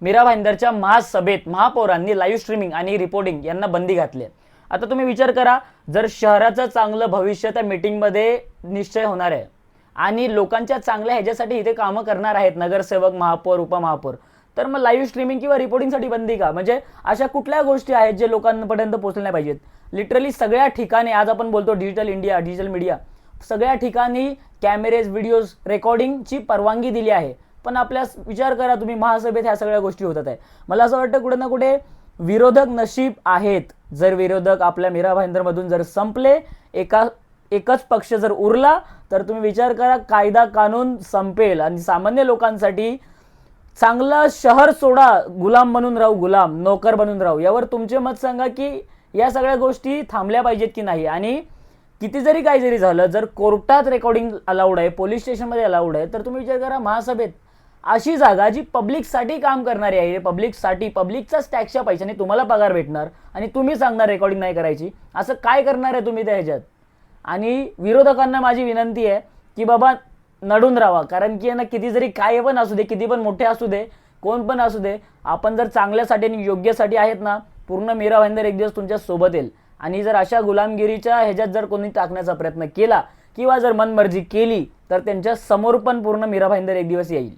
मीरा भाईंदरच्या महासभेत महापौरांनी live streaming आणि रिपोर्टिंग यांना बंदी घातली आहे। आता तुम्ही विचार करा, जर शहराचं चांगलं भविष्य त्या मीटिंगमध्ये निश्चय होणार आहे आणि लोकांच्या चांगल्या ह्याच्यासाठी इथे कामं करणार आहेत नगरसेवक, महापौर, उपमहापौर, तर मग लाईव्ह स्ट्रीमिंग किंवा रिपोर्टिंगसाठी बंदी का? म्हणजे अशा कुठल्या गोष्टी आहेत जे लोकांपर्यंत पोहोचल्या पाहिजेत? लिटरली सगळ्या ठिकाणी आज आपण बोलतो डिजिटल इंडिया, डिजिटल मीडिया, सगळ्या ठिकाणी कॅमेरेज, व्हिडिओज, रेकॉर्डिंगची परवानगी दिली आहे। पण आपल्या विचार करा तुम्ही, महासभेत ह्या सगळ्या गोष्टी होतात आहे। मला असं वाटतं कुठे ना कुठे विरोधक नशीब आहेत। जर विरोधक आपल्या मीरा भाईंदरमधून जर संपले, एकच पक्ष जर उरला, तर तुम्ही विचार करा कायदा कानून संपेल आणि सामान्य लोकांसाठी चांगलं शहर सोडा, गुलाम बनून राहू, गुलाम नोकर बनून राहू। यावर तुमचे मत सांगा की या सगळ्या गोष्टी थांबल्या पाहिजेत की नाही। आणि किती जरी काही जरी झालं, जर कोर्टात रेकॉर्डिंग अलाउड आहे, पोलीस स्टेशनमध्ये अलाउड आहे, तर तुम्ही विचार करा महासभेत अशी जागा जी पब्लिकसाठी काम करणारी आहे, पब्लिकसाठी, पब्लिकचाच टॅक्सच्या पैशाने तुम्हाला पगार भेटणार आणि तुम्ही सांगणार रेकॉर्डिंग नाही करायची, असं काय करणार आहे तुम्ही त्या ह्याच्यात? आणि विरोधकांना माझी विनंती आहे की बाबा नडून राहा, कारण की ना किती जरी काय पण असू दे, किती पण मोठे असू दे, कोण पण असू दे, आपण जर चांगल्यासाठी आणि योग्यसाठी आहेत ना, पूर्ण मीरा भाईंदर एक दिवस तुमच्या सोबत येईल। आणि जर अशा गुलामगिरीच्या ह्याच्यात जर कोणी टाकण्याचा प्रयत्न केला किंवा जर मनमर्जी केली, तर त्यांच्या समोर पण पूर्ण मीरा भाईंदर एक दिवस येईल।